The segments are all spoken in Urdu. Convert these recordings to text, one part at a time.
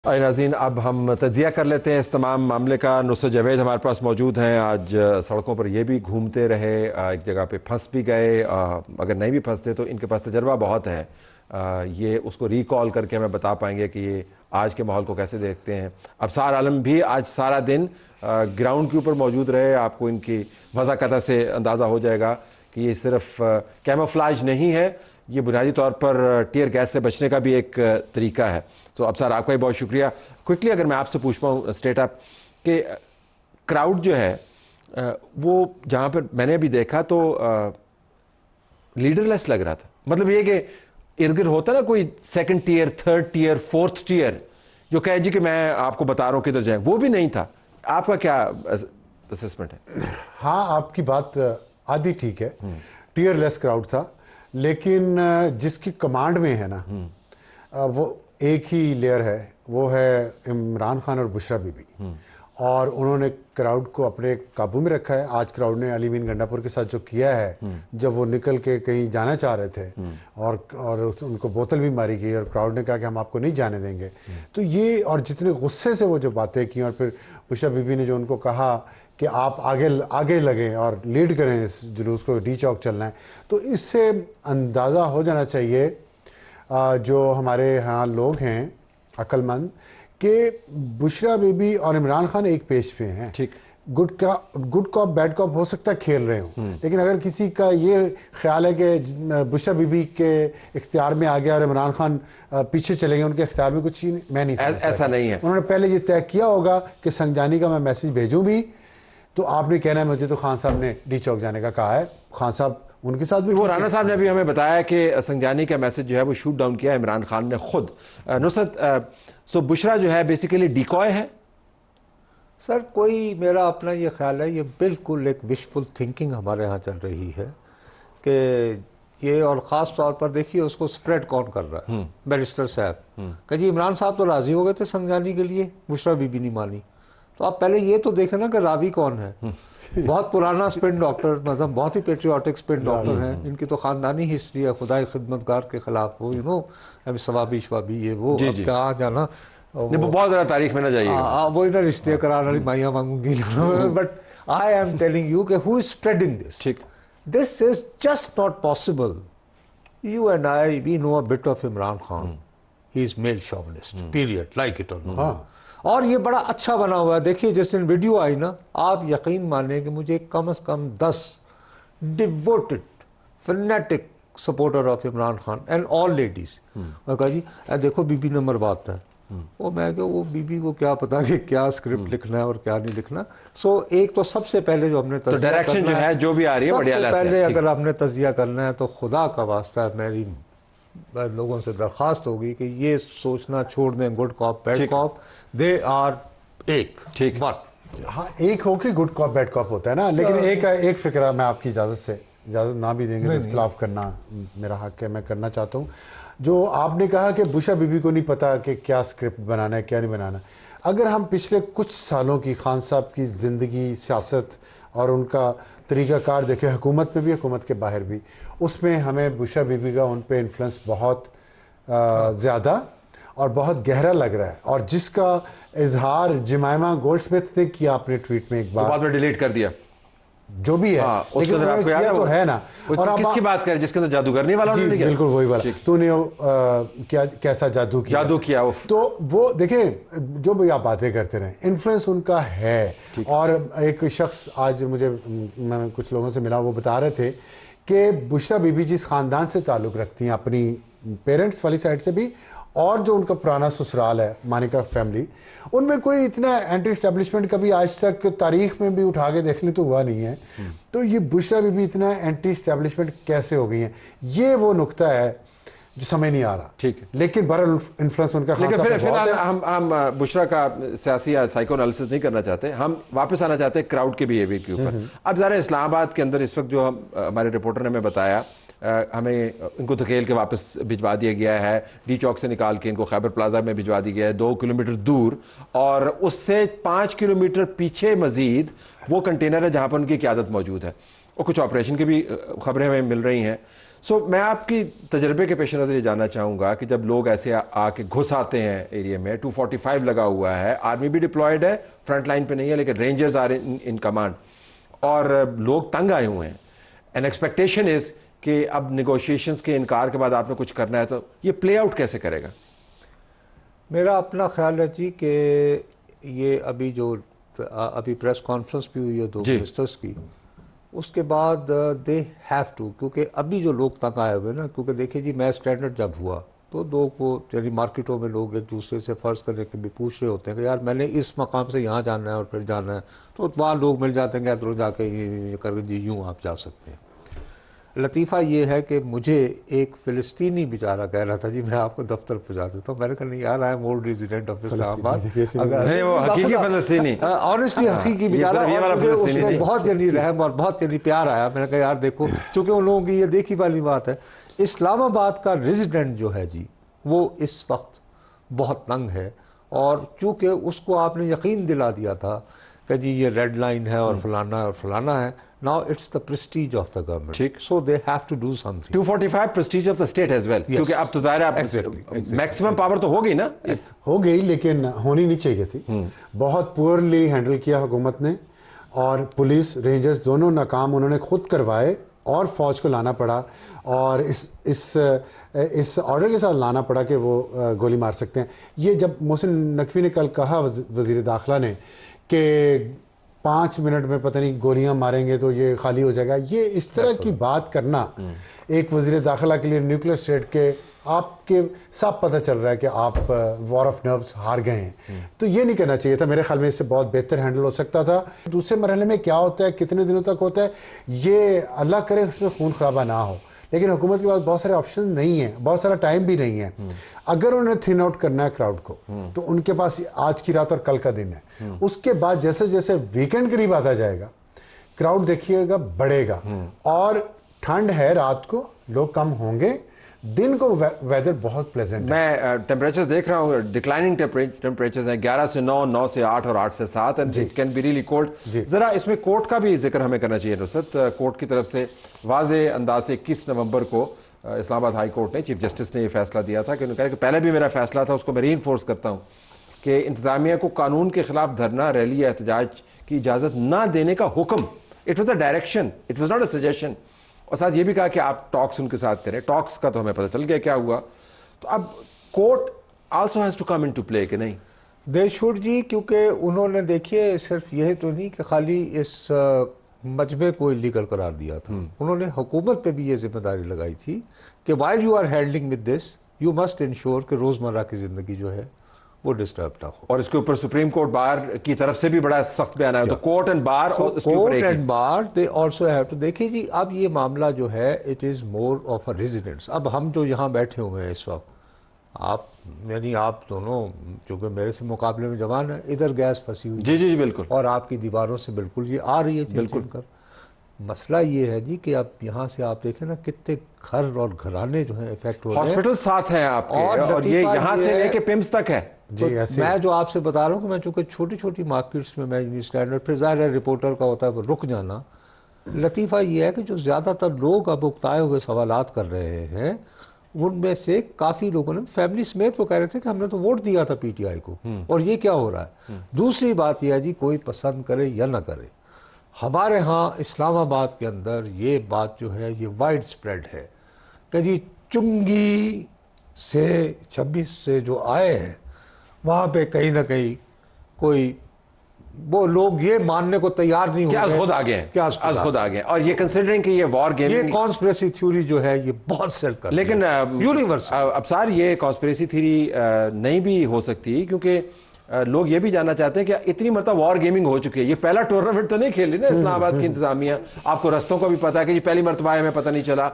ناظرین، اب ہم تجزیہ کر لیتے ہیں اس تمام معاملے کا۔ نصرت جاوید ہمارے پاس موجود ہیں۔ آج سڑکوں پر یہ بھی گھومتے رہے، ایک جگہ پہ پھنس بھی گئے، اگر نہیں بھی پھنستے تو ان کے پاس تجربہ بہت ہے، یہ اس کو ریکال کر کے ہمیں بتا پائیں گے کہ یہ آج کے ماحول کو کیسے دیکھتے ہیں۔ ابصار عالم بھی آج سارا دن گراؤنڈ کے اوپر موجود رہے، آپ کو ان کی وضاحت سے اندازہ ہو جائے گا کہ یہ صرف کیموفلاج نہیں ہے، یہ بنیادی طور پر ٹیئر گیس سے بچنے کا بھی ایک طریقہ ہے۔ تو ابصار، آپ کا بھی بہت شکریہ۔ کوئکلی اگر میں آپ سے پوچھ پاؤں اسٹیٹ اپ کہ کراؤڈ جو ہے وہ جہاں پر میں نے ابھی دیکھا تو لیڈر لیس لگ رہا تھا، مطلب یہ کہ ارد گرد ہوتا نا کوئی second tier, third tier, fourth tier جو کہے جی کہ میں آپ کو بتا رہا ہوں کدھر جائیں، وہ بھی نہیں تھا۔ آپ کا کیا اسسمنٹ ہے؟ ہاں، آپ کی بات آدھی ٹھیک ہے، ٹیئر لیس کراؤڈ تھا، لیکن جس کی کمانڈ میں ہے نا وہ ایک ہی لیئر ہے، وہ ہے عمران خان اور بشرا بی بی، اور انہوں نے کراؤڈ کو اپنے قابو میں رکھا ہے۔ آج کراؤڈ نے علی مین گنڈا پور کے ساتھ جو کیا ہے، جب وہ نکل کے کہیں جانا چاہ رہے تھے اور ان کو بوتل بھی ماری گئی اور کراؤڈ نے کہا کہ ہم آپ کو نہیں جانے دیں گے، تو یہ اور جتنے غصے سے وہ جو باتیں کی، اور پھر بشرا بی بی نے جو ان کو کہا کہ آپ آگے لگیں اور لیڈ کریں اس جلوس کو، ڈی چوک چلنا ہے، تو اس سے اندازہ ہو جانا چاہیے جو ہمارے ہاں لوگ ہیں عقل مند کہ بشرا بی بی اور عمران خان ایک پیج پہ ہیں۔ ٹھیک، گڈ کاپ بیڈ کاپ ہو سکتا ہے کھیل رہے ہوں، لیکن اگر کسی کا یہ خیال ہے کہ بشرا بی بی کے اختیار میں آ گیا اور عمران خان پیچھے چلے گئے، ان کے اختیار میں کچھ میں نہیں سمجھتا، ایسا نہیں ہے۔ انہوں نے پہلے یہ طے کیا ہوگا کہ سنجانی کا میں میسج بھیجوں بھی، تو آپ نے کہنا ہے مجھے تو خان صاحب نے ڈی چوک جانے کا کہا ہے، خان صاحب ان کے ساتھ بھی وہ رانا صاحب نے بھی ہمیں بتایا کہ سنجانی کا میسج جو ہے وہ شوٹ ڈاؤن کیا عمران خان نے خود۔ نصرت، سو بشرا جو ہے بیسیکلی ڈیکوائے ہے؟ سر، کوئی میرا اپنا یہ خیال ہے، یہ بالکل ایک وشفل تھنکنگ ہمارے ہاں چل رہی ہے کہ یہ، اور خاص طور پر دیکھیے اس کو سپریڈ کون کر رہا ہے، بیرسٹر صاحب، کہ جی عمران صاحب تو راضی ہو گئے تھے سنجانی کے لیے، بشرا بی بی نہیں مانی، تو آپ پہلے یہ تو دیکھیں نا کہ راوی کون ہے۔ بہت پرانا اسپن ڈاکٹر، مطلب بہت ہی پیٹریوٹک اسپن ڈاکٹر ہیں، ان کی تو خاندانی ہسٹری ہے، خدای خدمتگار کے خلاف وہ ثوابی شوابی یہ وہ، اب کہاں جانا، بہت زیادہ تاریخ میں نہ جائیے گا، وہ ادھر رشتے کرار والی مائیاں مانگوں گی، but I am telling you کہ who is spreading this? ٹھیک، This is just not possible. You and I, we know a bit of Imran Khan. He is male chauvinist, period, like it or not. اور یہ بڑا اچھا بنا ہوا ہے، دیکھیے جس دن ویڈیو آئی نا، آپ یقین مانیں کہ مجھے کم از کم 10 devoted, fanatic supporter of Imran Khan and all ladies میں کہا جی دیکھو بی بی نمبر بات ہے، وہ میں کہ وہ بی بی کو کیا پتا کہ کیا اسکرپٹ لکھنا ہے اور کیا نہیں لکھنا۔ سو ایک تو سب سے پہلے جو ہم نے تجزیہ ڈائریکشن جو ہے جو بھی آ رہی ہے بڑی اعلیٰ سے، سب سے پہلے اگر ہم نے تجزیہ کرنا ہے تو خدا کا واسطہ میری لوگوں سے درخواست ہوگی کہ یہ سوچنا چھوڑ دیں گڈ کاپ بیڈ کاپ، دے آر ایک، ٹھیک، ہاں ایک ہو کہ گڈ کاپ بیڈ کاپ ہوتا ہے نا، لیکن ایک فکرہ میں آپ کی اجازت نہ بھی دیں گے تو اختلاف کرنا میرا حق ہے، میں کرنا چاہتا ہوں۔ جو آپ نے کہا کہ بشرا بی بی کو نہیں پتا کہ کیا اسکرپٹ بنانا ہے کیا نہیں بنانا، اگر ہم پچھلے کچھ سالوں کی خان صاحب کی زندگی، سیاست اور ان کا طریقہ کار دیکھیں، حکومت میں بھی حکومت کے باہر بھی، اس میں ہمیں بشرا بی بی کا ان پہ انفلوئنس بہت زیادہ اور بہت گہرا لگ رہا ہے، اور جس کا اظہار جمائمہ گولڈ سمتھ نے کیا اپنے ٹویٹ میں ایک بار، بعد میں ڈیلیٹ کر دیا، جو بھی ہے، لیکن انہوں نے کیا تو ہے نا۔ اور کس کی بات کریں جس کے اندر جادوگرنی والا جی بالکل وہی والا، تو نے کیسا جادو کیا، تو وہ دیکھیں جو بھی آپ باتیں کرتے رہیں، انفلوئنس ان کا ہے۔ اور ایک شخص آج میں کچھ لوگوں سے ملا، وہ بتا رہے تھے کہ بشرا بی بی جس خاندان سے تعلق رکھتی ہیں، اپنی پیرنٹس والی سائڈ سے بھی، اور جو ان کا پرانا سسرال ہے مانیکا فیملی، ان میں کوئی اتنا اینٹی اسٹیبلشمنٹ کبھی آج تک تاریخ میں بھی اٹھا کے دیکھ لیں تو ہوا نہیں ہے، تو یہ بشرا بی بی اتنا اینٹی اسٹیبلشمنٹ کیسے ہو گئی ہیں، یہ وہ نقطہ ہے جو سمجھ نہیں آ رہا۔ ٹھیک ہے، لیکن بہرحال انفلوئنس ان کا خاصا لیکن بہت ہے۔ ہم بشرا کا سیاسی یا سائیکو انالیسس نہیں کرنا چاہتے، ہم واپس آنا چاہتے ہیں کراؤڈ کے بیہیویئر کے اوپر۔ اب ظاہر ہے اسلام آباد کے اندر اس وقت جو ہمارے رپورٹر نے ہمیں بتایا، ہمیں ان کو دھکیل کے واپس بھجوا دیا گیا ہے، ڈی چوک سے نکال کے ان کو خیبر پلازا میں بھجوا دیا گیا ہے 2 کلومیٹر دور، اور اس سے 5 کلومیٹر پیچھے مزید وہ کنٹینر ہے جہاں پر ان کی قیادت موجود ہے، اور کچھ آپریشن کی بھی خبریں ہمیں مل رہی ہیں۔ سو میں آپ کی تجربے کے پیش نظر یہ جاننا چاہوں گا کہ جب لوگ ایسے آ کے گھس آتے ہیں ایریا میں, 245 لگا ہوا ہے, آرمی بھی ڈپلائڈ ہے, فرنٹ لائن پہ نہیں ہے, لیکن رینجرز آر ان کمانڈ, اور لوگ تنگ آئے ہوئے ہیں, این ایکسپیکٹیشن از کہ اب نیگوشیشنز کے انکار کے بعد آپ نے کچھ کرنا ہے, تو یہ پلے آؤٹ کیسے کرے گا؟ میرا اپنا خیال ہے جی کہ یہ ابھی پریس کانفرنس بھی ہوئی ہے 2 منسٹرز کی, اس کے بعد دے ہیو ٹو, کیونکہ ابھی جو لوگ تنگ آئے ہوئے نا, کیونکہ دیکھیں جی میچ اسٹینڈرڈ جب ہوا تو لوگ کو یعنی مارکیٹوں میں لوگ ایک دوسرے سے فرض کرنے کے بھی پوچھ رہے ہوتے ہیں کہ یار میں نے اس مقام سے یہاں جانا ہے اور پھر جانا ہے, تو وہاں لوگ مل جاتے ہیں کہ ادھر جا کے یہ کر کے جی یوں آپ جا سکتے ہیں. لطیفہ یہ ہے کہ مجھے ایک فلسطینی بیچارہ کہہ رہا تھا جی میں آپ کو دفتر پہنچا دیتا ہوں. میں نے کہا نہیں یار, I am old resident of Islamabad. نہیں, وہ حقیقی فلسطینی, آنیسٹلی حقیقی بیچارہ, اس میں بہت یعنی رحم اور بہت یعنی پیار آیا. میں نے کہا یار دیکھو, چونکہ ان لوگوں کی یہ دیکھی والی بات ہے, اسلام آباد کا ریزیڈنٹ جو ہے جی وہ اس وقت بہت تنگ ہے, اور چونکہ اس کو آپ نے یقین دلا دیا تھا کہ جی یہ ریڈ لائن ہے اور فلانا ہے اور فلانا ہے. Now it's the prestige of the government. So they have to do something. 245 prestige of the state as well. کیونکہ اب تو ظاہر ہے میکسیمم پاور تو ہوگی نا, ہو گئی, لیکن ہونی نہیں چاہیے تھی. بہت پورلی ہینڈل کیا حکومت نے, اور پولیس رینجرز دونوں ناکام انہوں نے خود کروائے, اور فوج کو لانا پڑا, اور اس آرڈر کے ساتھ لانا پڑا کہ وہ گولی مار سکتے ہیں. یہ جب محسن نقوی نے کل کہا وزیر داخلہ نے کہ 5 منٹ میں پتہ نہیں گولیاں ماریں گے تو یہ خالی ہو جائے گا, یہ اس طرح کی بات کرنا ایک وزیر داخلہ کے لیے نیوکلیر اسٹیٹ کے, آپ کے صاف پتہ چل رہا ہے کہ آپ وار آف نروز ہار گئے ہیں, تو یہ نہیں کرنا چاہیے تھا. میرے خیال میں اس سے بہت بہتر ہینڈل ہو سکتا تھا. دوسرے مرحلے میں کیا ہوتا ہے, کتنے دنوں تک ہوتا ہے, یہ اللہ کرے اس میں خون خرابہ نہ ہو, لیکن حکومت کے پاس بہت سارے آپشن نہیں ہیں, بہت سارا ٹائم بھی نہیں ہے. اگر انہوں نے تھن آؤٹ کرنا ہے کراؤڈ کو, تو ان کے پاس آج کی رات اور کل کا دن ہے. اس کے بعد جیسے جیسے ویکنڈ قریب آتا جائے گا, کراؤڈ دیکھیے گا بڑھے گا, اور ٹھنڈ ہے رات کو, لوگ کم ہوں گے, دن کو ویدر بہت پلیزنٹ ہے. میں ٹیمپریچرز دیکھ رہا ہوں, ڈکلائننگ ٹیمپریچرز ہیں, 11 سے 9, 9 سے 8 اور 8 سے 7, and it can be really cold. ذرا اس میں کورٹ کا بھی ذکر ہمیں کرنا چاہیے نصرت. کورٹ کی طرف سے واضح انداز سے 21 نومبر کو اسلام آباد ہائی کورٹ نے, چیف جسٹس نے یہ فیصلہ دیا تھا کہ انہوں نے کہا کہ پہلے بھی میرا فیصلہ تھا, اس کو میں ری انفورس کرتا ہوں کہ انتظامیہ کو قانون کے خلاف دھرنا, ریلی یا احتجاج کی اجازت نہ دینے کا حکم, it was a direction, it was not a suggestion. اور ساتھ یہ بھی کہا کہ آپ ٹاکس ان کے ساتھ کریں. ٹاکس کا تو ہمیں پتہ چل گیا کیا ہوا, تو اب court also has to come into play کہ نہیں؟ دے شوڈ جی, کیونکہ انہوں نے دیکھیے صرف یہ تو نہیں کہ خالی اس مجمع کو لیگل قرار دیا تھا, انہوں نے حکومت پہ بھی یہ ذمہ داری لگائی تھی کہ while you are handling with this you must ensure کہ روزمرہ کی زندگی جو ہے وہ ڈسٹرب نہ ہو. اور اس کے اوپر سپریم کورٹ بار کی طرف سے بھی بڑا سخت بیان ہے, تو court and bar, court and bar they also have to. دیکھیے جی, اب یہ معاملہ جو ہے it is more of a residents. اب ہم جو یہاں بیٹھے ہوئے ہیں اس وقت, آپ یعنی آپ دونوں چونکہ میرے سے مقابلے میں جوان ہیں, ادھر گیس پھنسی ہوئی, جی جی بالکل, اور آپ کی دیواروں سے بالکل یہ آ رہی ہے بالکل کر. مسئلہ یہ ہے جی کہ اب یہاں سے آپ دیکھیں نا کتنے گھر اور گھرانے جو ہیں افیکٹ ہو رہے ہیں. ہاسپٹل ساتھ ہیں آپ کے, اور یہ یہاں سے لے کے پمس تک ہے. میں جو آپ سے بتا رہا ہوں کہ میں چونکہ چھوٹی چھوٹی مارکیٹس میں اسٹینڈرڈ, پھر ظاہر ہے رپورٹر کا ہوتا ہے وہ رک جانا. لطیفہ یہ ہے کہ جو زیادہ تر لوگ اب اکتائے ہوئے سوالات کر رہے ہیں, ان میں سے کافی لوگوں نے فیملی سمیت وہ کہہ رہے تھے کہ ہم نے تو ووٹ دیا تھا پی ٹی آئی کو, اور یہ کیا ہو رہا ہے. دوسری بات یہ ہے جی, کوئی پسند کرے یا نہ کرے, ہمارے ہاں اسلام آباد کے اندر یہ بات جو ہے یہ وائڈ سپریڈ ہے کہ جی چنگی سے 26 سے جو آئے ہیں وہاں پہ کہیں نہ کہیں کوئی وہ لوگ یہ ماننے کو تیار نہیں ہو گئے خود آگے ہیں, از خود آگے. اور یہ کنسیڈرنگ کہ یہ وار گیم, یہ کانسپریسی تھیوری جو ہے یہ بہت سیل کر, لیکن یونیورسل. اب سار یہ کانسپریسی تھیوری نہیں بھی ہو سکتی, کیونکہ لوگ یہ بھی جاننا چاہتے ہیں کہ اتنی مرتبہ وار گیمنگ ہو چکی ہے. یہ پہلا ٹورنامنٹ تو نہیں کھیلی نا اسلام آباد کی انتظامیہ, آپ کو رستوں کا بھی پتا ہے کہ یہ پہلی مرتبہ ہے, ہمیں پتہ نہیں چلا.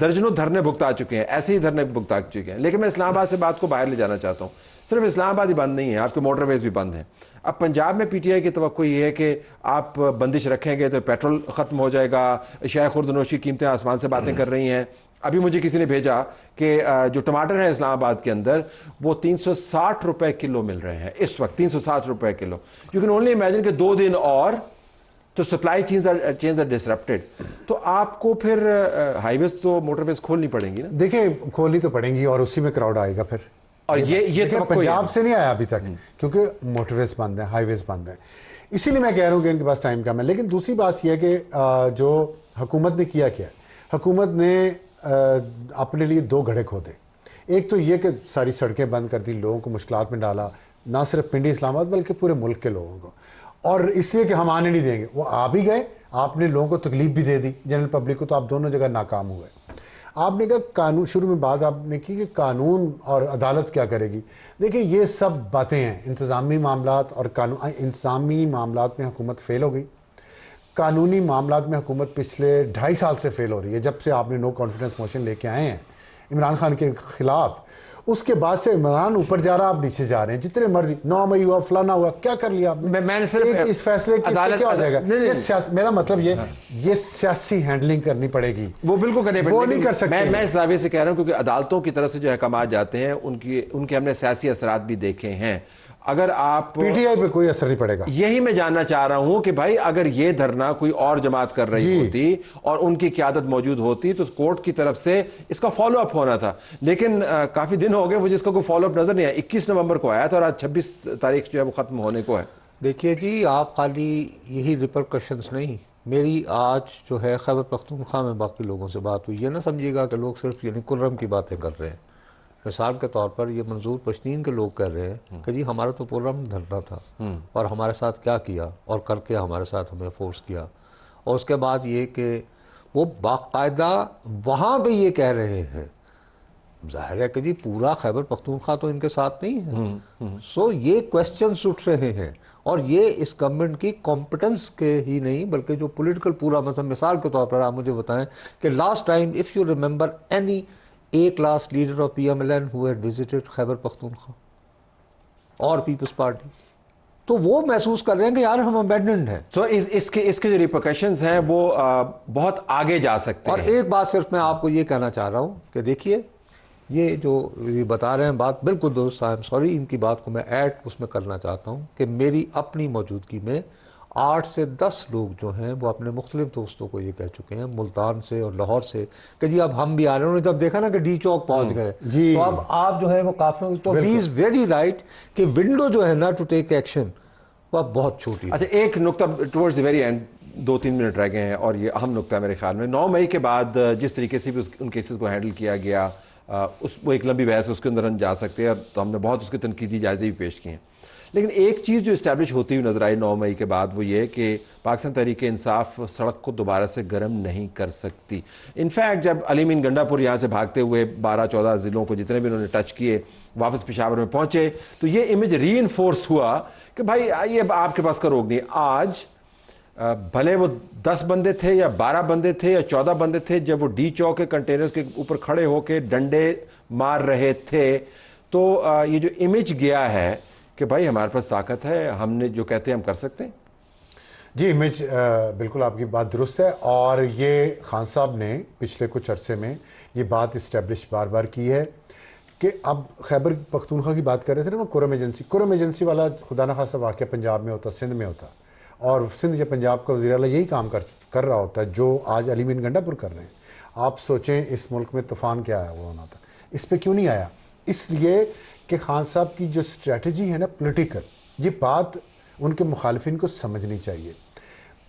درجنوں دھرنے بھگتا چکے ہیں, ایسے ہی دھرنے بھگتا چکے ہیں. لیکن میں اسلام آباد سے بات کو باہر لے جانا چاہتا ہوں. صرف اسلام آباد ہی بند نہیں ہے, آپ کے موٹر ویز بھی بند ہیں. اب پنجاب میں پی ٹی آئی کی توقع یہ ہے کہ آپ بندش رکھیں گے تو پیٹرول ختم ہو جائے گا, اشیاء خوردنوشی قیمتیں آسمان سے باتیں کر رہی ہیں. ابھی مجھے کسی نے بھیجا کہ جو ٹماٹر ہیں اسلام آباد کے اندر وہ 360 روپے کلو مل رہے ہیں اس وقت, 360 روپے کلو. یو کین اونلی امیجن کہ 2 دن اور تو سپلائی چینز آر ڈسرپٹیڈ. تو آپ کو پھر ہائی ویز تو موٹر ویز کھولنی پڑیں گی نا. دیکھیں کھولنی تو پڑیں گی اور اسی میں کراؤڈ آئے گا پھر. اور یہ پنجاب سے نہیں آیا ابھی تک کیونکہ موٹر ویز بند ہیں, ہائی ویز بند ہیں, اسی لیے میں کہہ رہا ہوں کہ ان کے پاس ٹائم کم ہے. لیکن دوسری بات یہ ہے کہ جو حکومت نے کیا حکومت نے اپنے لیے 2 گڑھے کھودے. ایک تو یہ کہ ساری سڑکیں بند کر دی, لوگوں کو مشکلات میں ڈالا, نہ صرف پنڈی اسلام آباد بلکہ پورے ملک کے لوگوں کو, اور اس لیے کہ ہم آنے نہیں دیں گے. وہ آ بھی گئے, آپ نے لوگوں کو تکلیف بھی دے دی جنرل پبلک کو, تو آپ دونوں جگہ ناکام ہوئے. آپ نے کہا قانون, شروع میں بات آپ نے کی کہ قانون اور عدالت کیا کرے گی. دیکھیں یہ سب باتیں ہیں, انتظامی معاملات اور انتظامی معاملات میں حکومت فیل ہو گئی, قانونی معاملات میں حکومت پچھلے 2.5 سال سے فیل ہو رہی ہے. جب سے آپ نے نو کانفیڈنس موشن لے کے آئے ہیں عمران خان کے خلاف, اس کے بعد سے عمران اوپر جا رہا, آپ نیچے جا رہے ہیں. جتنے مرضی 9 مئی ہوا, فلانا ہوا, کیا کر لیا آپ نے؟ میں نے صرف اس فیصلے کی کیا ہو جائے گا؟ میرا مطلب یہ سیاسی ہینڈلنگ کرنی پڑے گی. وہ بالکل کرنی پڑے گی, وہ نہیں کر سکتے. میں اس زاویے سے کہہ رہا ہوں کیونکہ عدالتوں کی طرف سے جو احکامات جاتے ہیں ان کے ہم نے سیاسی اثرات بھی دیکھے ہیں. اگر آپ پی ٹی آئی پہ کوئی اثر نہیں پڑے گا. یہی میں جاننا چاہ رہا ہوں کہ بھائی اگر یہ دھرنا کوئی اور جماعت کر رہی ہوتی اور ان کی قیادت موجود ہوتی تو کورٹ کی طرف سے اس کا فالو اپ ہونا تھا. لیکن کافی دن ہو گئے مجھے اس کا کوئی فالو اپ نظر نہیں آیا. 21 نومبر کو آیا تھا اور آج 26 تاریخ جو ہے وہ ختم ہونے کو ہے. دیکھیے جی, آپ خالی یہی ریپرکشنز نہیں, میری آج جو ہے خیبر پختونخوا میں باقی لوگوں سے بات ہوئی. یہ نہ سمجھیے گا کہ لوگ صرف یعنی کلرم کی باتیں کر رہے ہیں. مثال کے طور پر یہ منظور پشتین کے لوگ کہہ رہے ہیں کہ جی ہمارا تو پروگرام دھرنا تھا اور ہمارے ساتھ کیا کیا اور کر کے ہمارے ساتھ ہمیں فورس کیا. اور اس کے بعد یہ کہ وہ باقاعدہ وہاں پہ یہ کہہ رہے ہیں, ظاہر ہے کہ جی پورا خیبر پختونخوا تو ان کے ساتھ نہیں ہے. سو یہ کویسچنز اٹھ رہے ہیں اور یہ اس گورنمنٹ کی کمپٹنس کے ہی نہیں بلکہ جو پولیٹیکل پورا مثال کے طور پر آپ مجھے بتائیں کہ last time if you remember any ایک last leader of P M L N who had visited Khyber Pakhtunkhwa اور پیپلز پارٹی, تو وہ محسوس کر رہے ہیں کہ یار ہم ابینڈنڈ ہیں. تو اس کے جو ریپرکشنز ہیں وہ بہت آگے جا سکتے ہیں. اور ایک بات صرف میں آپ کو یہ کہنا چاہ رہا ہوں کہ دیکھیے یہ جو یہ بتا رہے ہیں بات بالکل دوست, آئی ایم سوری, ان کی بات کو میں ایڈ اس میں کرنا چاہتا ہوں کہ میری اپنی موجودگی میں 8 سے 10 لوگ جو ہیں وہ اپنے مختلف دوستوں کو یہ کہہ چکے ہیں ملتان سے اور لاہور سے کہ جی اب ہم بھی آ رہے ہیں. انہوں نے جب دیکھا نا کہ ڈی چوک پہنچ گئے تو اب آپ جو ہے وہ کافی, تو ہی از ویری رائٹ کہ ونڈو جو ہے نا ٹو ٹیک ایکشن وہ اب بہت چھوٹی ہے. اچھا ایک نقطہ towards the very and, 2-3 minute رہ گئے ہیں اور یہ اہم نقطہ ہے میرے خیال میں. 9 مئی کے بعد جس طریقے سے بھی ان کیسز کو ہینڈل کیا گیا وہ ایک لمبی بحث ہے, اس کے اندر ہم جا سکتے ہیں تو ہم نے بہت اس کے تنقیدی جائزے بھی پیش کیے ہیں. لیکن ایک چیز جو اسٹیبلش ہوتی ہوئی نظر آئی 9 مئی کے بعد وہ یہ کہ پاکستان تحریک انصاف سڑک کو دوبارہ سے گرم نہیں کر سکتی. انفیکٹ جب علی امین گنڈا پور یہاں سے بھاگتے ہوئے 12-14 ضلعوں کو جتنے بھی انہوں نے ٹچ کیے واپس پشاور میں پہنچے تو یہ امیج ری انفورس ہوا کہ بھائی یہ آپ کے پاس کا روگ نہیں. آج بھلے وہ 10 بندے تھے یا 12 بندے تھے یا 14 بندے تھے, جب وہ ڈی چوک کے کنٹینرز کے اوپر کھڑے ہو کے ڈنڈے مار رہے تھے تو یہ جو امیج گیا ہے کہ بھائی ہمارے پاس طاقت ہے, ہم نے جو کہتے ہیں ہم کر سکتے ہیں. جی امیج بالکل آپ کی بات درست ہے, اور یہ خان صاحب نے پچھلے کچھ عرصے میں یہ بات اسٹیبلش بار بار کی ہے کہ اب خیبر پختونخوا کی بات کر رہے تھے نا, وہ قرم ایجنسی والا خدا نخواستہ واقعہ پنجاب میں ہوتا, سندھ میں ہوتا, اور سندھ یا پنجاب کا وزیر اعلیٰ یہی کام کر رہا ہوتا ہے جو آج علی امین گنڈا پور کر رہے ہیں. آپ سوچیں اس ملک میں طوفان کیا آیا وہ ہونا تھا, اس پہ کیوں نہیں آیا؟ اس لیے کہ خان صاحب کی جو اسٹریٹجی ہے نا پولیٹیکل, یہ بات ان کے مخالفین کو سمجھنی چاہیے.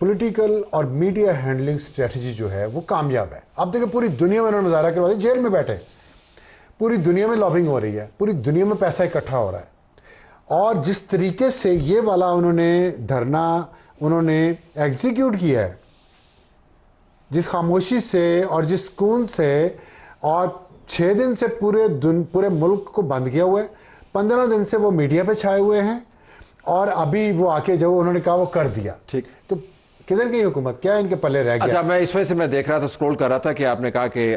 پولیٹیکل اور میڈیا ہینڈلنگ اسٹریٹجی جو ہے وہ کامیاب ہے. اب دیکھیں پوری دنیا میں انہوں نے مظاہرہ کروا دیا, جیل میں بیٹھے, پوری دنیا میں لابنگ ہو رہی ہے, پوری دنیا میں پیسہ اکٹھا ہو رہا ہے. اور جس طریقے سے یہ والا انہوں نے دھرنا انہوں نے ایگزیکیوٹ کیا ہے, جس خاموشی سے اور جس سکون سے, اور 6 دن سے پورے ملک کو بند کیا ہوا ہے, 15 دن سے وہ میڈیا پہ چھائے ہوئے ہیں, اور ابھی وہ آ کے جو انہوں نے کہا وہ کر دیا. ٹھیک, تو کدھر گئی حکومت, کیا ان کے پلے رہ گیا؟ اچھا میں اس وجہ سے میں دیکھ رہا تھا, اسکرول کر رہا تھا کہ آپ نے کہا کہ